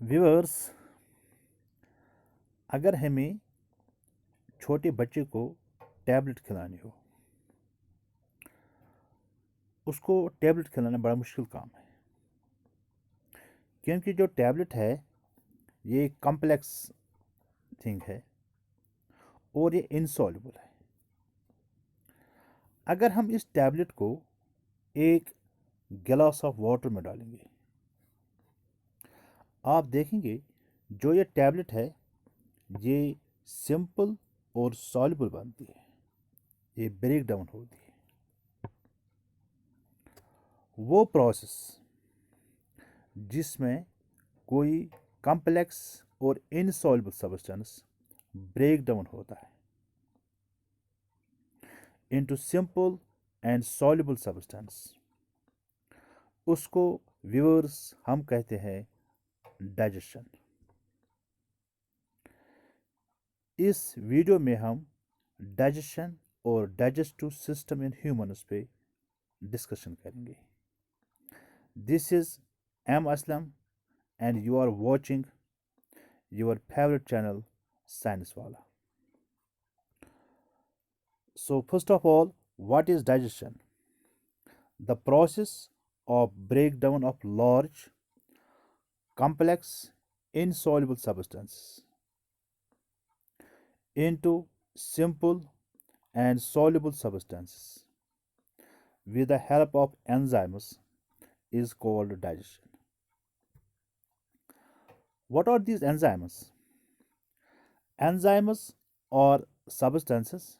Viewers, अगर हमें छोटे बच्चे को टैबलेट खिलानी हो, उसको टैबलेट खिलाना बड़ा मुश्किल काम है, क्योंकि जो टैबलेट है ये कॉम्प्लेक्स थिंग है और ये इनसॉल्युबल है। अगर हम इस टैबलेट को एक गिलास ऑफ वाटर में डालेंगे, आप देखेंगे जो ये टैबलेट है ये सिंपल और सॉल्युबल बनती है, ये ब्रेक डाउन होती है। वो प्रोसेस जिसमें कोई कॉम्प्लेक्स और इनसॉल्युबल सब्सटेंस ब्रेक डाउन होता है into simple and soluble substance, उसको व्यूअर्स हम कहते हैं डाइजेशन। इस वीडियो में हम डाइजेशन और डाइजेस्टिव सिस्टम इन ह्यूमन्स पे डिस्कशन करेंगे। This is M Aslam and you are watching your favourite channel science वाला। So first of all, what is digestion? The process of breakdown of large, complex, insoluble substances into simple and soluble substances with the help of enzymes is called digestion. What are these enzymes? Enzymes are substances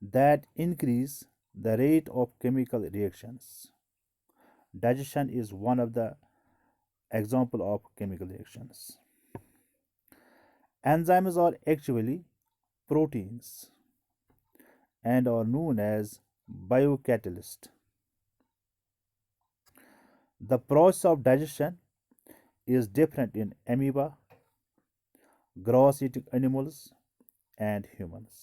that increase the rate of chemical reactions. Digestion is one of the example of chemical reactions. Enzymes are actually proteins and are known as biocatalysts. The process of digestion is different in amoeba, grass eating animals, and humans.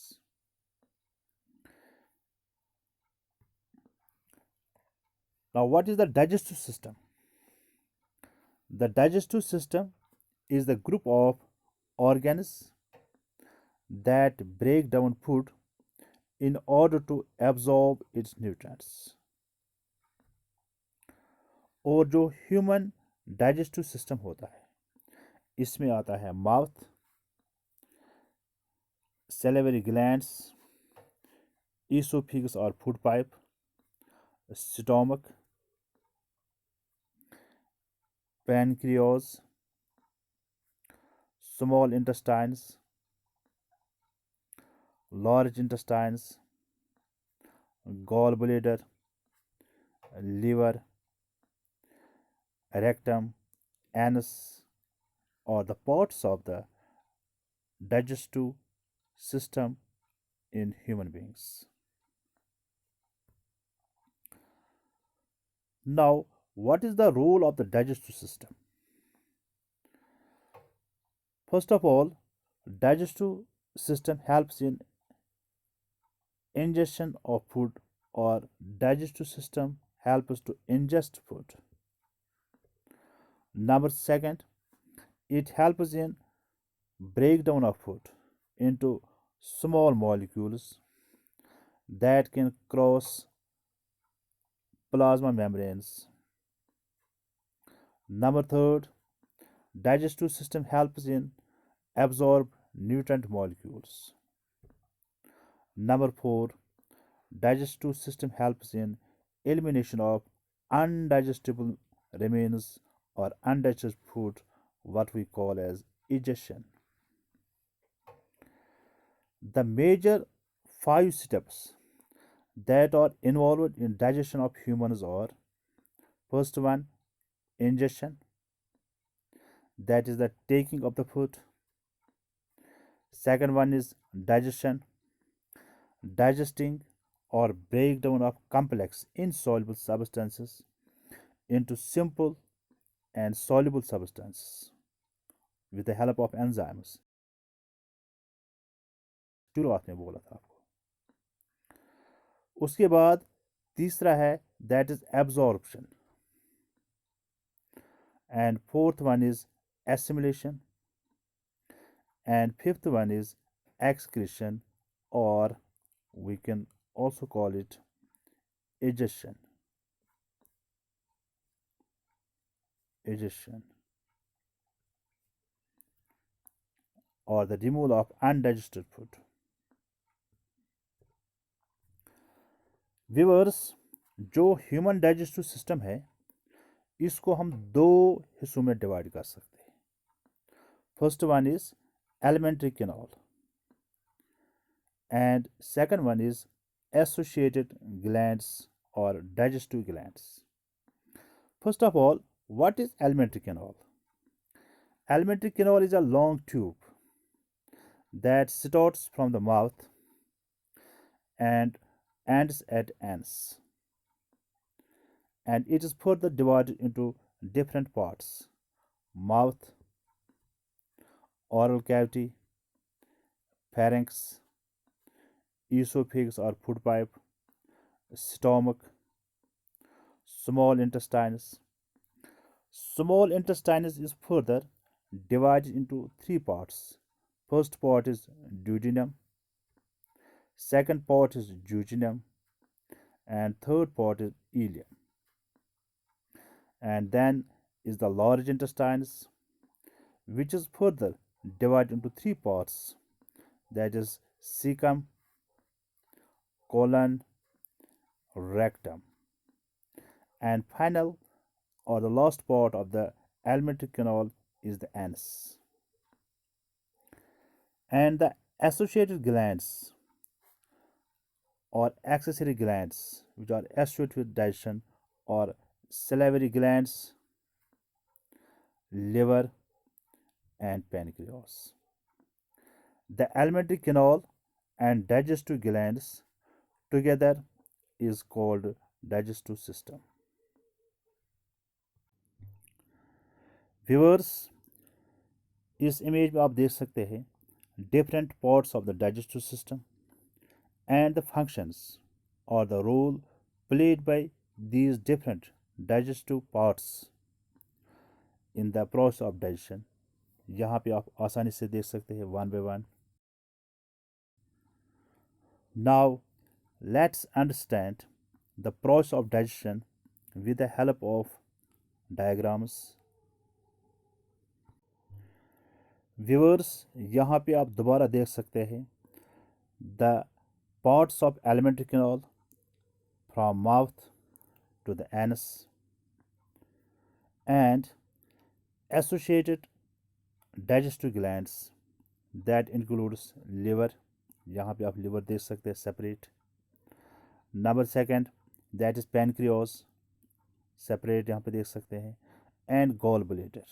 Now, what is the digestive system? The digestive system is the group of organs that break down food in order to absorb its nutrients. और जो human digestive system होता है इसमें आता है mouth, salivary glands, esophagus or food pipe, stomach, pancreas, small intestines, large intestines, gallbladder, liver, rectum, anus, or the parts of the digestive system in human beings. Now, what is the role of the digestive system? First of all, digestive system helps in ingestion of food, or digestive system helps us to ingest food. Number second, it helps in breakdown of food into small molecules that can cross plasma membranes. Number third, digestive system helps in absorb nutrient molecules. Number four, digestive system helps in elimination of undigestible remains or undigested food, what we call as digestion. The major 5 steps that are involved in digestion of humans are: first one, ingestion, that is the taking of the food. Second one is digestion, digesting or breakdown of complex insoluble substances into simple and soluble substances with the help of enzymes. शुरुआत में बोला था आपको। उसके बाद तीसरा है that is absorption. and fourth one is assimilation, and fifth one is excretion, or we can also call it egestion. Egestion, or the removal of undigested food. Viewers, जो ह्यूमन डाइजेस्टिव सिस्टम है इसको हम दो हिस्सों में divide कर सकते हैं. First one is alimentary canal and second one is associated glands और digestive glands. First of all, what is alimentary canal? Alimentary canal is a long tube that starts from the mouth and ends at ends, and it is further divided into different parts: mouth, oral cavity, pharynx, esophagus or food pipe, stomach, small intestines. Small intestines is further divided into three parts. First part is duodenum, second part is jejunum, and third part is ileum. And then is the large intestines, which is further divided into three parts, that is cecum, colon, rectum. And final or the last part of the alimentary canal is the anus. And the associated glands or accessory glands which are associated with digestion or salivary glands, liver, and pancreas. The alimentary canal and digestive glands together is called digestive system. Viewers, इस image में आप देख सकते हैं different parts of the digestive system and the functions or the role played by these different digestive parts in the process of digestion. यहाँ पे आप आसानी से देख सकते हैं one by one. Now let's understand the process of digestion with the help of diagrams. Viewers, यहाँ पे आप दोबारा देख सकते हैं the parts of alimentary canal from mouth to the anus and associated digestive glands that includes liver. यहाँ पे आप liver देख सकते हैं separate. Number second, that is pancreas, separate यहाँ पे देख सकते हैं, and gallbladder.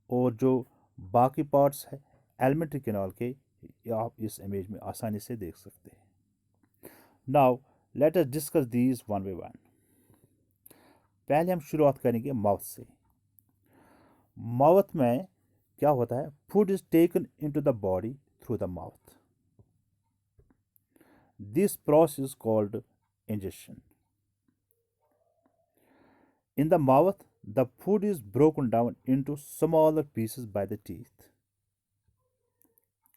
और जो बाकी पार्ट्स है एलिमेंट्री कैनाल के आप इस इमेज में आसानी से देख सकते हैं. Now let us discuss these one by one. पहले हम शुरुआत करेंगे माउथ से. माउथ में क्या होता है? Food is taken into the body through the mouth. This process is called ingestion. In the mouth, the food is broken down into smaller pieces by the teeth,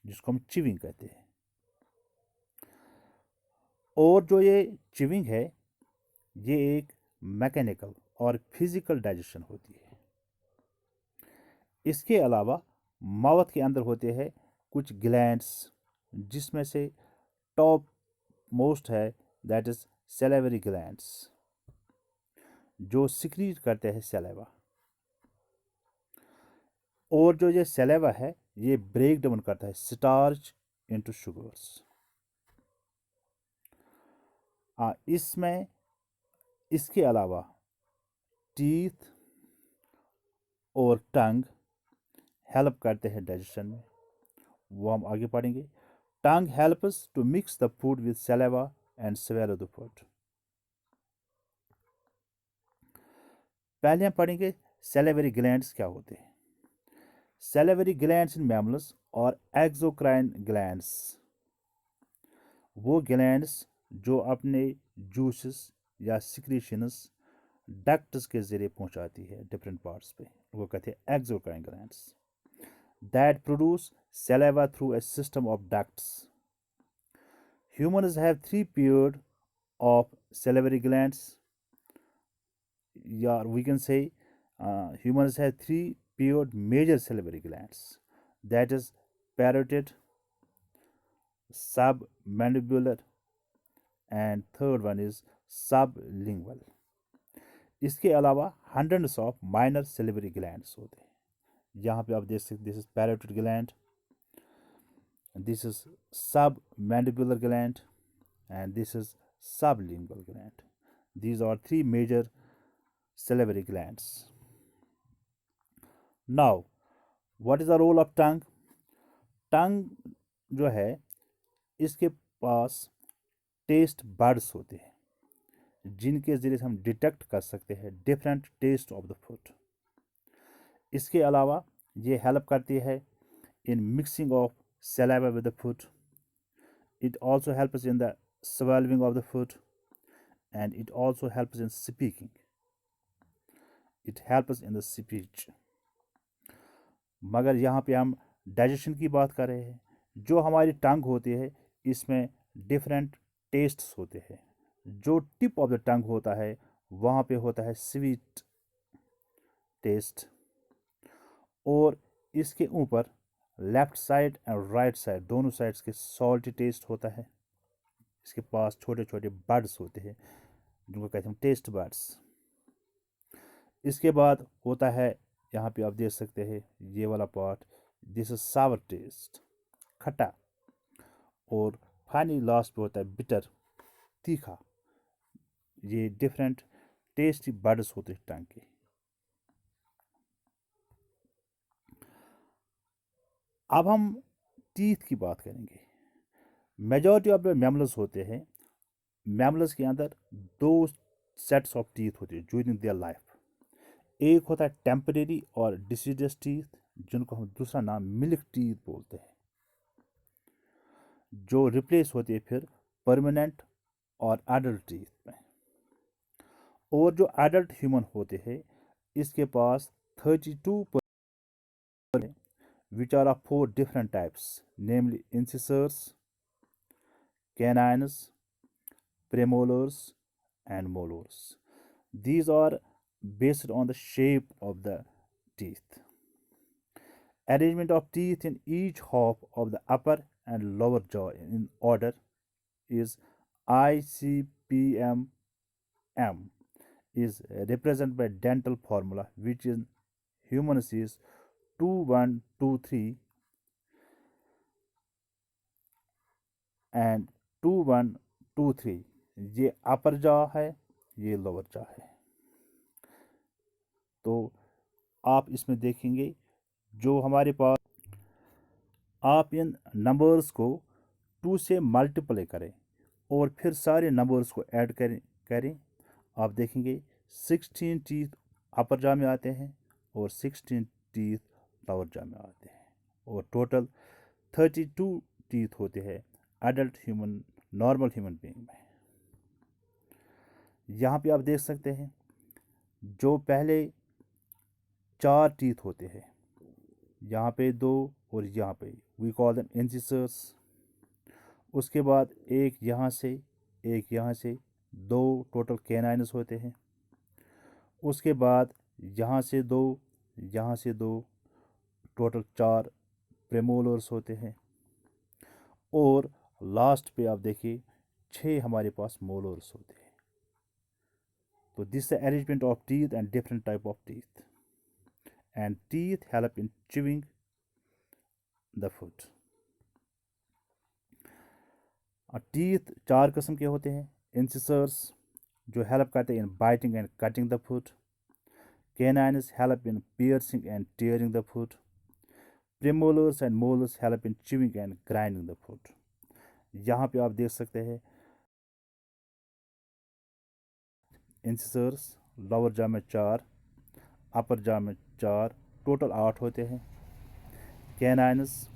जिसको हम चिविंग कहते हैं. और जो ये चिविंग है ये एक मैकेनिकल और फिजिकल डाइजेशन होती है. इसके अलावा माउथ के अंदर होते हैं कुछ ग्लैंड्स, जिसमें से टॉप मोस्ट है दैट इज सैलिवरी ग्लैंड्स, जो सिक्रीट करते हैं सैलिवा. और जो ये सैलिवा है ये ब्रेक डाउन करता है स्टार्च इनटू शुगर्स. इसमें इसके अलावा टीथ और टंग हेल्प करते हैं डाइजेशन में, वो हम आगे पढ़ेंगे. Tongue helps to mix the food with saliva and swallow the food. पहले हम पढ़ेंगे सैलिवरी ग्लैंड्स क्या होते हैं. सैलिवरी ग्लैंड्स इन मैमल्स और एक्सोक्राइन ग्लैंड्स, वो ग्लैंड्स जो अपने जूसेस या सिक्रीशंस डक्ट्स के जरिए पहुंचाती है डिफरेंट पार्ट्स पे, वो कहते हैं exocrine glands that produce saliva through a system of ducts. Humans have three pairs of salivary glands. Yeah, we can say humans have three paired major salivary glands. That is parotid, submandibular, and third one is sublingual. इसके अलावा hundreds of minor salivary glands होते हैं. यहाँ पे आप देख सकते, this is parotid gland, this is submandibular gland, and this is sublingual gland. These are three major salivary glands. Now, what is the role of tongue? Tongue जो है इसके पास टेस्ट बर्ड्स होते हैं जिनके जरिए हम डिटेक्ट कर सकते हैं different taste of the food. इसके अलावा ये हेल्प करती है in mixing of saliva with the food. It also helps in the swallowing of the food, and it also helps in speaking. It helps in the speech. मगर यहाँ पे हम digestion की बात कर रहे हैं. जो हमारी टंग होती है इसमें डिफरेंट टेस्ट्स होते हैं. जो टिप ऑफ द टंग होता है वहाँ पे होता है स्वीट टेस्ट, और इसके ऊपर left side and right side दोनों साइड्स के सॉल्टी टेस्ट होता है. इसके पास छोटे छोटे बर्ड्स होते हैं जिनको कहते हैं टेस्ट बर्ड्स. इसके बाद होता है, यहाँ पे आप देख सकते हैं ये वाला part, this is sour taste, खट्टा, और फाइनली लास्ट पे होता है बिटर, तीखा. ये डिफरेंट टेस्टी बर्ड्स होते हैं टंग के. अब हम टीथ की बात करेंगे. मेजॉरिटी ऑफ द मैमल्स होते हैं, मैमल्स के अंदर दो सेट्स ऑफ टीथ होते हैं ड्यूरिंग देयर लाइफ. एक होता है टेम्परेरी और डिसीडियस टीथ जिनको हम दूसरा नाम मिल्क टीथ बोलते हैं, जो रिप्लेस होते हैं फिर परमानेंट और एडल्ट टीथ में. और जो एडल्ट ह्यूमन होते हैं इसके पास 32% which are of 4 different types, namely incisors, canines, premolars, and molars. These are based on the shape of the teeth. Arrangement of teeth in each half of the upper and lower jaw in order is ICPMM is represented by dental formula, which in humans is 2123 and 2123. ये अपर jaw है, ये lower jaw है. तो आप इसमें देखेंगे जो हमारे पास, आप इन नंबर्स को 2 से मल्टीप्लाई करें और फिर सारे नंबर्स को ऐड करें आप देखेंगे 16 टीथ अपर जॉ में आते हैं और 16 टीथ लोअर जॉ में आते हैं, और टोटल 32 टीथ होते हैं adult human, normal human being में. यहाँ पे आप देख सकते हैं जो पहले 4 टीथ होते हैं, यहाँ पे 2 और यहाँ पे, वी कॉल देम इंसिसर्स. उसके बाद एक यहाँ से, एक यहाँ से, 2 टोटल कैनाइन्स होते हैं. उसके बाद यहाँ से 2, यहाँ से 2, टोटल 4 प्रेमोलर्स होते हैं. और लास्ट पे आप देखिए 6 हमारे पास मोलर्स होते हैं. तो this is the arrangement of teeth and different type of teeth, and teeth help in chewing the food. Teeth 4 किस्म के होते हैं. इंसिसर्स जो हेल्प करते हैं in biting and cutting the food. Canines help in piercing and tearing the food. Premolars and molars help in chewing and grinding the food. यहाँ पे आप देख सकते हैं इंसिसर्स लोअर जॉ में 4, अपर जॉ में 4, टोटल 8 होते हैं. कैनाइन्स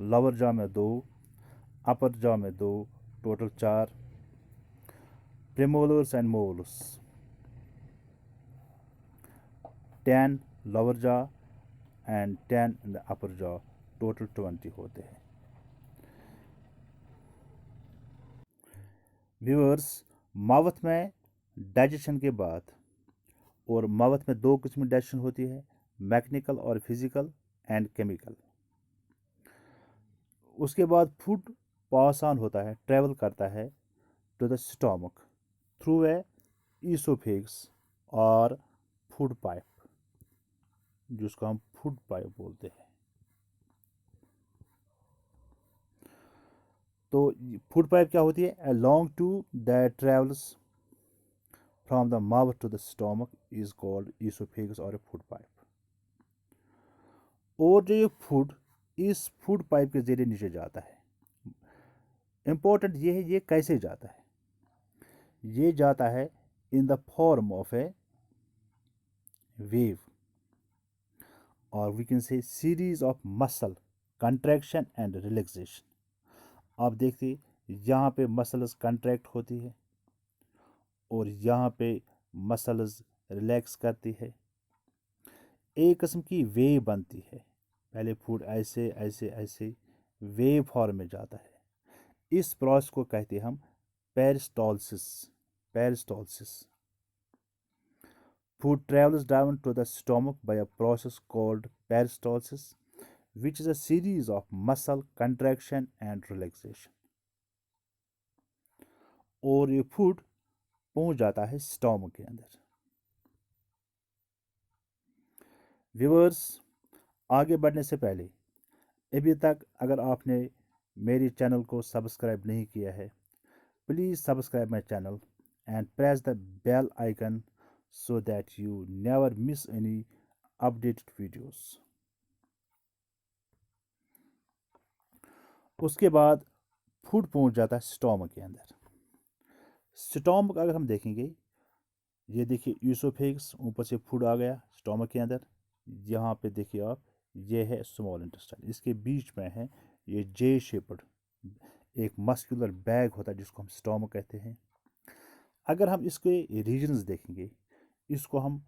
लोअर जॉ में 2, अपर जॉ में 2, total 4. Premolars and molars 10 lower jaw and 10 in the upper jaw, total 20 होते हैं। व्यूअर्स, माउथ में डाइजेशन के बाद, और माउथ में दो किस्म की डाइजेशन होती है, मैकेनिकल और फिजिकल एंड केमिकल। उसके बाद फूड पास ऑन होता है, ट्रेवल करता है to the stomach through a esophagus और फूड पाइप, जिसको हम फूड पाइप बोलते हैं। तो फूड पाइप क्या होती है? A long tube that travels from the mouth to the stomach is called esophagus और ए फूड पाइप। और जो ये फूड इस फूड पाइप के जरिए नीचे जाता है, इंपॉर्टेंट ये है ये कैसे जाता है। ये जाता है in the form of a wave, और we can say series of muscle contraction and relaxation. आप देखिए यहाँ पे मसल्स कंट्रैक्ट होती है और यहाँ पे मसल्स रिलैक्स करती है। एक किस्म की वेव बनती है। पहले फूड ऐसे ऐसे ऐसे वेव फॉर्म में जाता है। इस प्रोसेस को कहते हैं हम पेरिस्टॉल्सिस। पेरिस्टॉल्सिस। Food travels down to the stomach by a process called peristalsis, which is a series of muscle contraction and relaxation. और ये फूड पहुंच जाता है स्टोमक के अंदर। व्यूअर्स, आगे बढ़ने से पहले अभी तक अगर आपने मेरे चैनल को सब्सक्राइब नहीं किया है, please subscribe my channel and press the bell icon so that you never miss any updated videos. उसके बाद फूड पहुंच जाता है स्टोमक के अंदर। स्टोमक अगर हम देखेंगे, ये देखिए ईसोफेगस, ऊपर से फूड आ गया स्टोमक के अंदर। यहाँ पे देखिए आप, ये है स्मॉल इंटेस्टाइन, इसके बीच में है ये जे शेप्ड एक मस्कुलर बैग होता है जिसको हम स्टोमक कहते हैं। अगर हम इसके रीजन्स देखेंगे, इसको हम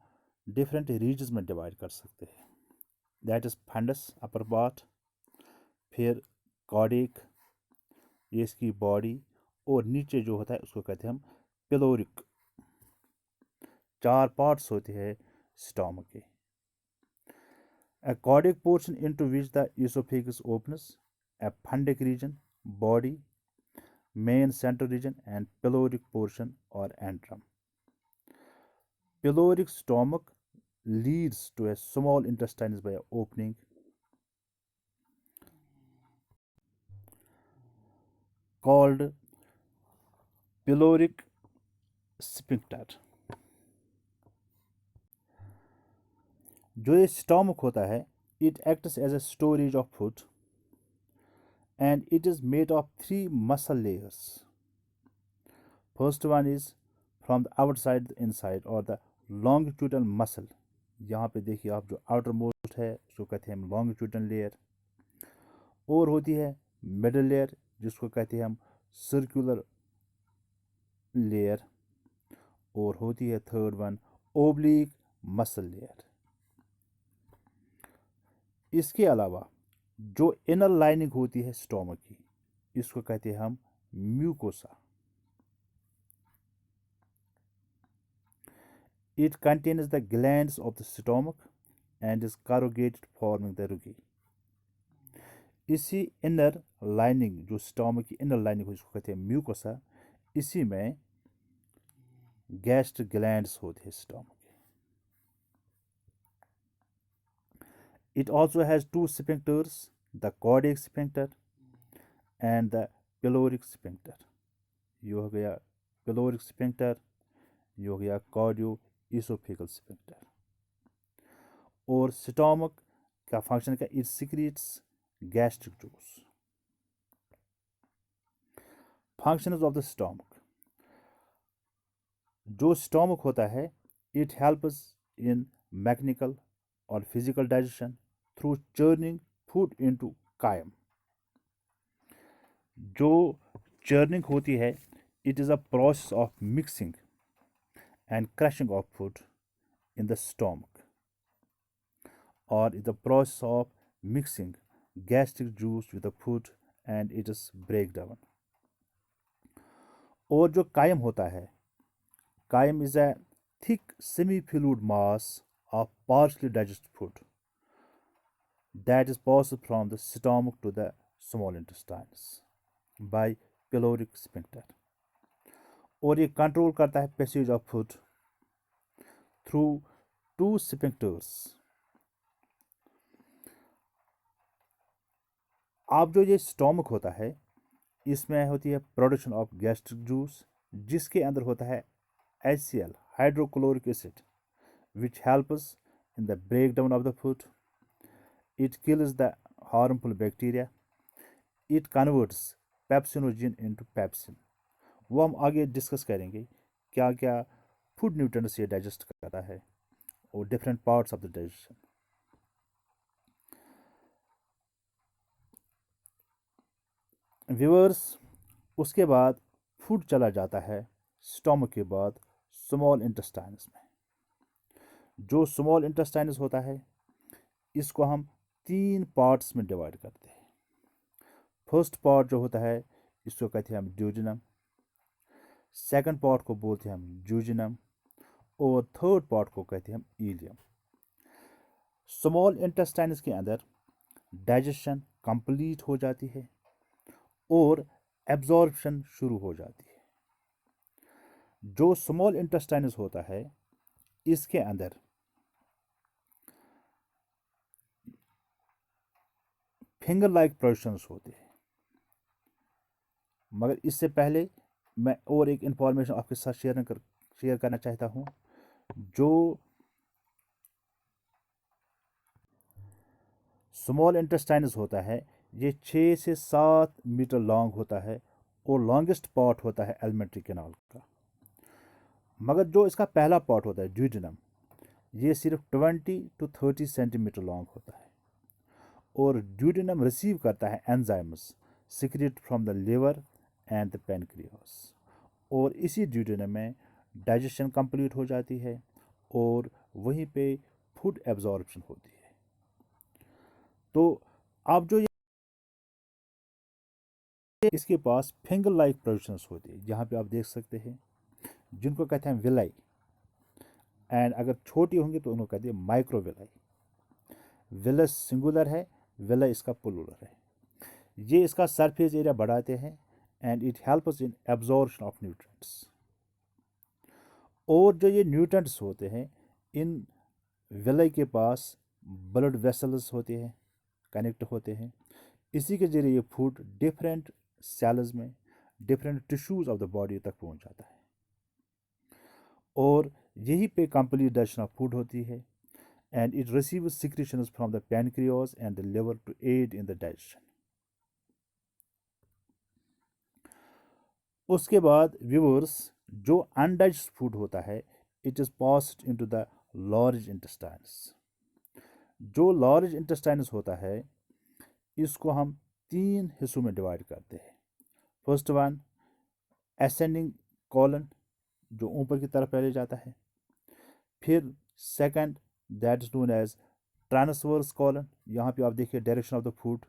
डिफरेंट रीजन्स में डिवाइड कर सकते हैं। That is fundus upper part, फिर कॉर्डिक, ये इसकी बॉडी, और नीचे जो होता है उसको कहते हैं हम पिलोरिक। 4 पार्ट्स होते हैं स्टोमक के। A chordic portion into which the esophagus opens, a fundic region, body, main central region, and pyloric portion or antrum. Pyloric stomach leads to a small intestines by opening called pyloric sphincter. जो ये stomach होता है, it acts as a storage of food and it is made of 3 muscle layers. First one is from the outside the inside or the longitudinal muscle. यहाँ पे देखिए आप, जो outer most है उसको कहते हैं हम लॉन्गिट्यूडनल लेयर, और होती है मिडल लेयर जिसको कहते हैं हम सर्कुलर लेयर, और होती है third one oblique muscle layer. इसके अलावा जो इनर लाइनिंग होती है स्टोमक की, इसको कहते हैं हम mucosa. It contains the glands of the stomach and is corrugated forming the rugae. इसी इनर लाइनिंग, जो स्टोमक की इनर लाइनिंग जिसको कहते हैं म्यूकोसा, इसी में गैस्ट्रिक ग्लैंड्स होते हैं स्टोमक के। It also has 2 sphincters, the chordiac sphincter and the pyloric sphincter. ये हो गया pyloric sphincter, ये हो गया कार्डियो इसोफेगल स्फिंक्टर। और स्टोमक का फंक्शन क्या? It secretes gastric juice. Functions of the stomach, जो स्टोमक होता है, इट हेल्प्स इन मैकेनिकल और physical digestion through churning food into कायम। जो चर्निंग होती है, it is a process of mixing and crushing of food in the stomach. or in the process of mixing gastric juice with the food and its breakdown. और जो कायम होता है, कायम is a thick semi-fluid mass of partially digested food that is passed from the stomach to the small intestines by pyloric sphincter. और ये control करता है passage of food through two sphincters. अब जो ये स्टोमक होता है, इसमें होती है प्रोडक्शन ऑफ गैस्ट्रिक जूस, जिसके अंदर होता है HCl hydrochloric acid which helps in the breakdown of the food. It kills the harmful bacteria. It converts pepsinogen into pepsin. वो हम आगे डिस्कस करेंगे क्या क्या फूड न्यूट्रिएंट्स ये डाइजेस्ट करता है और different parts of the digestion. Viewers, उसके बाद फूड चला जाता है स्टोमक के बाद स्मॉल इंटेस्टाइन्स में. जो स्मॉल इंटेस्टाइन्स होता है, इसको हम 3 पार्ट्स में डिवाइड करते हैं. फर्स्ट पार्ट जो होता है, इसको कहते हैं हम ड्यूजिनम. सेकंड पार्ट को बोलते हैं हम जूजिनम. और थर्ड पार्ट को कहते हैं हम इलियम. स्मॉल इंटेस्टाइन्स के अंदर डाइजेशन कंप्लीट हो जाती है और एब्जॉर्प्शन शुरू हो जाती है. जो स्मॉल इंटेस्टाइन्स होता है, इसके अंदर फिंगर लाइक प्रोजेक्शंस होते हैं. मगर इससे पहले मैं और एक इंफॉर्मेशन आपके साथ शेयर करना चाहता हूँ. जो स्मॉल इंटेस्टाइन्स होता है, ये 6 से 7 मीटर लॉन्ग होता है और लॉन्गेस्ट पार्ट होता है एलिमेंट्री कैनाल का. मगर जो इसका पहला पार्ट होता है ड्यूडिनम, ये सिर्फ 20 to 30 सेंटीमीटर लॉन्ग होता है. और ड्यूडिनम रिसीव करता है enzymes secrete from the liver and the pancreas. और इसी ड्यूडिनम में डाइजेशन कंप्लीट हो जाती है और वहीं पे फूड एब्जॉर्प्शन होती है. तो अब जो ये इसके पास फिंगर लाइक प्रोजेक्शंस होती है, जहाँ पे आप देख सकते हैं, जिनको कहते हैं विलाई. एंड अगर छोटी होंगी तो उनको कहते हैं माइक्रो विलाई. विलस सिंगुलर है, विलाई इसका प्लूरल है. ये इसका सरफेस एरिया बढ़ाते हैं and it helps in absorption of nutrients. और जो ये न्यूट्रिएंट्स होते हैं, इन विलाई के पास ब्लड वेसल्स होते हैं, कनेक्ट होते हैं. इसी के जरिए ये फूड डिफरेंट सेल्स में, different tissues of the body तक पहुंच जाता है. और यही पे कंप्लीट डाइजेशन ऑफ फूड होती है and it receives secretions from the pancreas and the liver to aid in the digestion. उसके बाद व्यूअर्स, जो अनडाइजेस्टेड फूड होता है, it is passed into the large intestines. जो लार्ज इंटेस्टाइन्स होता है, इसको हम 3 हिस्सों में डिवाइड करते हैं. फर्स्ट वन असेंडिंग कॉलन, जो ऊपर की तरफ फैले जाता है. फिर second that is known as transverse colon. यहाँ पे आप देखिए डायरेक्शन ऑफ द फूड.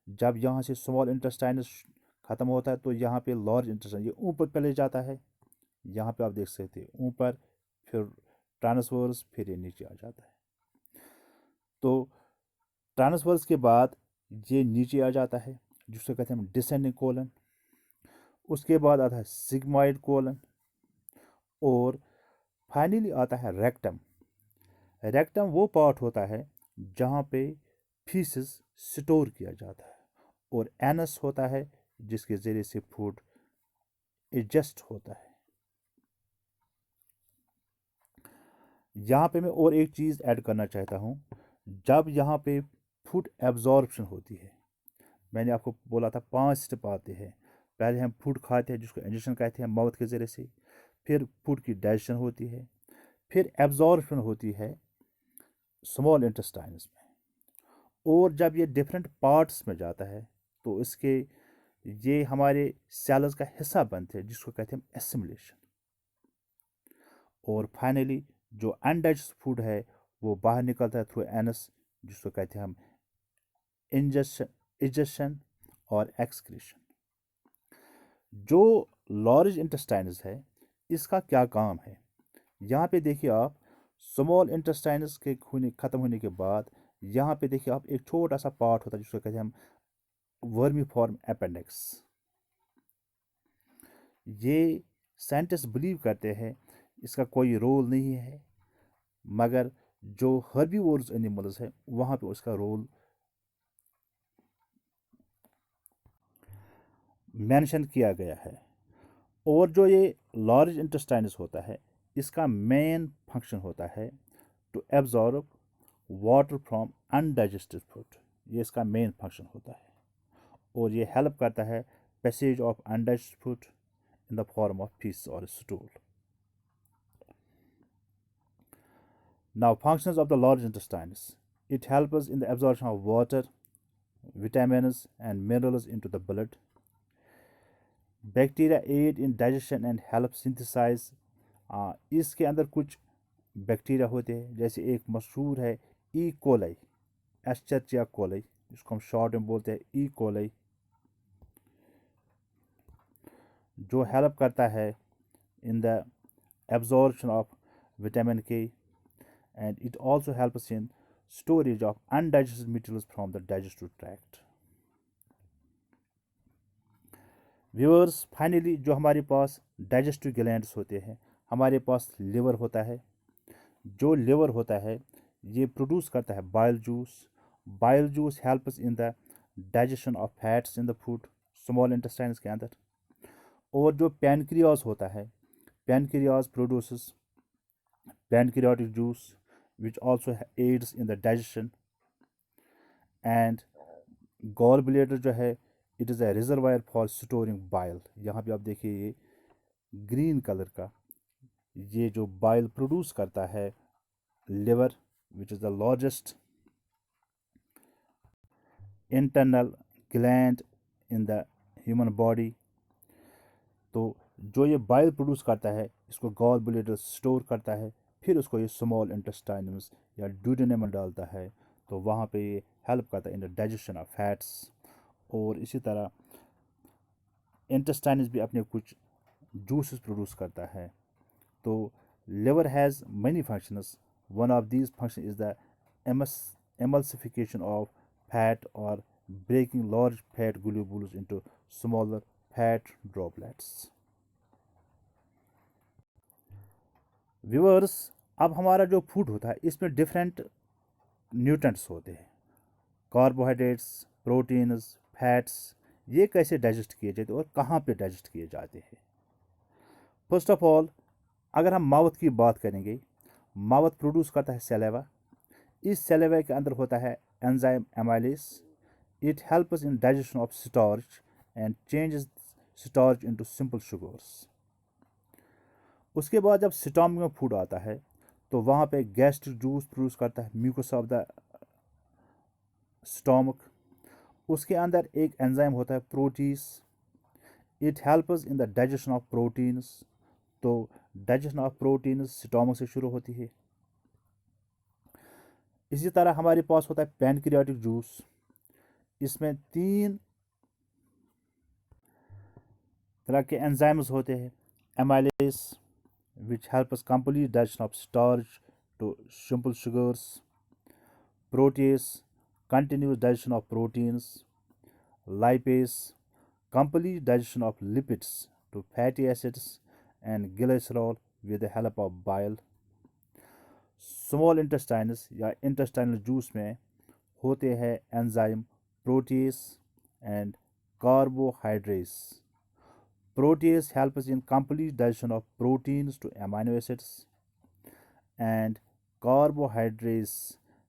जब यहाँ से स्मॉल इंटेस्टाइन्स ख़त्म होता है तो यहाँ पे लार्ज इंटेस्टाइन ये ऊपर फैले जाता है. यहाँ पे आप देख सकते हैं ऊपर, फिर ट्रांसवर्स, फिर ये नीचे आ जाता है. तो ट्रांसवर्स के बाद ये नीचे आ जाता है, जिसको कहते हैं हम डिसेंडिंग कोलन. उसके बाद आता है सिग्मॉइड कोलन और फाइनली आता है रेक्टम. रेक्टम वो पार्ट होता है जहाँ पे फीसेस स्टोर किया जाता है. और एनस होता है जिसके ज़रिए से फूड एडजस्ट होता है. यहाँ पे मैं और एक चीज़ ऐड करना चाहता हूँ. जब यहाँ पे फूड एब्जॉर्प्शन होती है, मैंने आपको बोला था 5 स्टेप आते हैं. पहले हम फूड खाते हैं, जिसको इंजेक्शन कहते हैं माउथ के ज़रिए से. फिर फूड की डाइजेशन होती है. फिर एब्जॉर्प्शन होती है स्मॉल इंटेस्टाइन्स में. और जब ये डिफरेंट पार्ट्स में जाता है तो इसके ये हमारे सेल्स का हिस्सा बनते हैं, जिसको कहते हैं एसिमिलेशन. और फाइनली जो अनडाइजेस्टेड फूड है वो बाहर निकलता है थ्रू एनस, जिसको कहते हैं हम इंजेशन और एक्सक्रीशन। जो लार्ज इंटेस्टाइनस है इसका क्या काम है, यहाँ पे देखिए आप, स्मॉल इंटेस्टाइनस के ख़त्म होने के बाद यहाँ पे देखिए आप एक छोटा सा पार्ट होता है जिसको कहते हैं हम वर्मीफॉर्म अपेंडिक्स। ये साइंटिस्ट बिलीव करते हैं इसका कोई रोल नहीं है, मगर जो हर्बीवोर्स एनिमल्स है वहाँ पे उसका रोल मेंशन किया गया है। और जो ये लार्ज इंटेस्टाइनस होता है इसका मेन फंक्शन होता है to absorb water from undigested food. ये इसका मेन फंक्शन होता है और ये हेल्प करता है passage of undigested food in the form of fees और stool. Now, functions of the large intestines. It helps us in the absorption of water, vitamins, and minerals into the blood. Bacteria aid in digestion and help synthesize. इसके अंदर कुछ bacteria होते हैं, जैसे एक मशहूर है ई कोलाई, एस्चेरिचिया कोलाई, जिसको हम शॉर्ट में बोलते हैं ई कोलाई, जो हेल्प करता है in the absorption of vitamin के, and it also helps in storage of undigested materials from the digestive tract. Viewers, finally जो हमारे पास डाइजेस्टिव ग्लैंड्स होते हैं, हमारे पास लिवर होता है। जो लिवर होता है ये प्रोड्यूस करता है bile juice. Bile juice helps in the digestion of fats in the food, small intestines के अंदर। और जो पैनक्रियाज होता है, pancreas produces pancreatic juice which also aids in the digestion, and gallbladder जो है it is a reservoir for storing bile। यहाँ पे आप देखिए ये ग्रीन कलर का ये जो बाइल प्रोड्यूस करता है liver, which is the largest internal gland in the human body। तो जो ये बाइल प्रोड्यूस करता है इसको गॉल ब्लेडर स्टोर करता है, फिर उसको ये स्मॉल इंटेस्टाइनम्स या ड्यूडेनम में डालता है, तो वहाँ पे ये हेल्प करता है in the digestion of fats. और इसी तरह इंटेस्टाइनस भी अपने कुछ जूसेस प्रोड्यूस करता है। तो liver has many functions. One of these functions is the emulsification of fat or breaking large fat globules into smaller fat droplets. Viewers, अब हमारा जो फूड होता है इसमें डिफरेंट न्यूट्रेंट्स होते हैं, कार्बोहाइड्रेट्स, प्रोटीन्स, फैट्स। ये कैसे डाइजेस्ट किए जाते हैं और कहाँ पे डाइजेस्ट किए जाते हैं? फर्स्ट ऑफ ऑल, अगर हम माउथ की बात करेंगे, माउथ प्रोड्यूस करता है सैलेवा। इस सैलेवा के अंदर होता है enzyme amylase. It helps in digestion of starch and changes starch into simple sugars. उसके बाद जब स्टमक में फूड आता है तो वहाँ पे गैस्ट्रिक जूस प्रोड्यूस करता है म्यूकस ऑफ द स्टमक। उसके अंदर एक एंजाइम होता है proteases. It helps in the digestion of proteins. तो डाइजेशन ऑफ प्रोटीन्स स्टमक से शुरू होती है। इसी तरह हमारे पास होता है पैनक्रियाटिक जूस। इसमें 3 तरह के एंजाइम्स होते हैं, amylase which helps complete digestion of starch to simple sugars, protease continuous digestion of proteins, lipase complete digestion of lipids to fatty acids, and glycerol with the help of bile. Small intestines या intestinal juice में होते हैं enzyme protease and carbohydrates. Protease helps in complete digestion of proteins to amino acids, and carbohydrates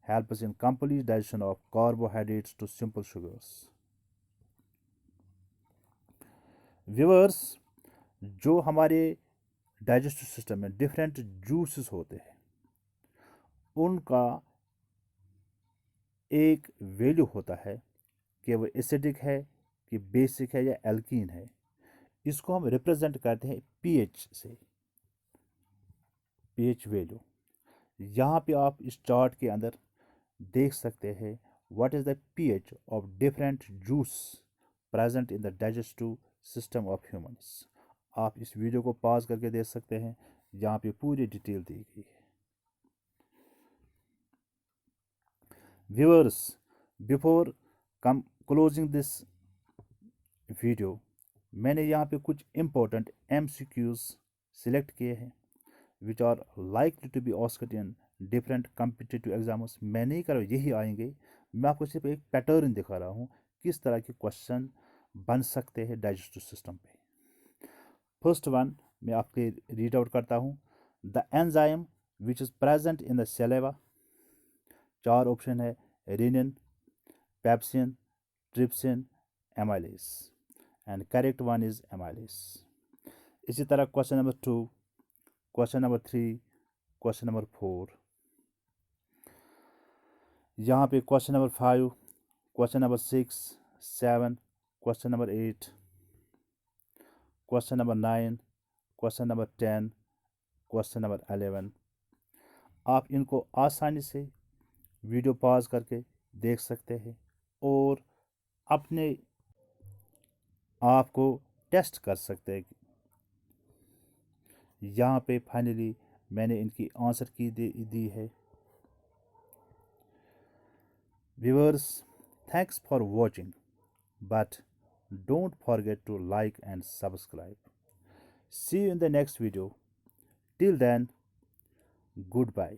helps in complete digestion of carbohydrates to simple sugars. Viewers, जो हमारे digestive system में different juices होते हैं उनका एक वैल्यू होता है कि वो एसिडिक है कि बेसिक है या एल्कीन है। इसको हम रिप्रेजेंट करते हैं पीएच से, पीएच वैल्यू। यहाँ पे आप इस चार्ट के अंदर देख सकते हैं what is the pH of different juice present in the digestive system of humans. आप इस वीडियो को पॉज करके देख सकते हैं, यहाँ पे पूरी डिटेल दी गई है। Viewers, before come closing this video, मैंने यहाँ पे कुछ इम्पोर्टेंट MCQs सिलेक्ट किए हैं which are likely to be asked in different competitive exams. मैं नहीं कर रहा यही आएंगे, मैं आपको सिर्फ एक पैटर्न दिखा रहा हूँ किस तरह के क्वेश्चन बन सकते हैं डाइजेस्टिव सिस्टम पे। फर्स्ट वन मैं आपके रीड आउट करता हूँ। The enzyme which is present in the saliva. 4 option है, rennin, pepsin, trypsin, amylase, and correct one is amylase. इसी तरह question number 2, question number 3, question number 4, यहाँ पे question number 5, question number 6, 7, question number 8, question number 9, question number 10, question number 11। आप इनको आसानी से video pause करके देख सकते हैं और अपने आप को टेस्ट कर सकते हैं। यहाँ पे फाइनली मैंने इनकी आंसर की दी है। Viewers, thanks for watching, but don't forget to like and subscribe. See you in the next video. Till then, goodbye.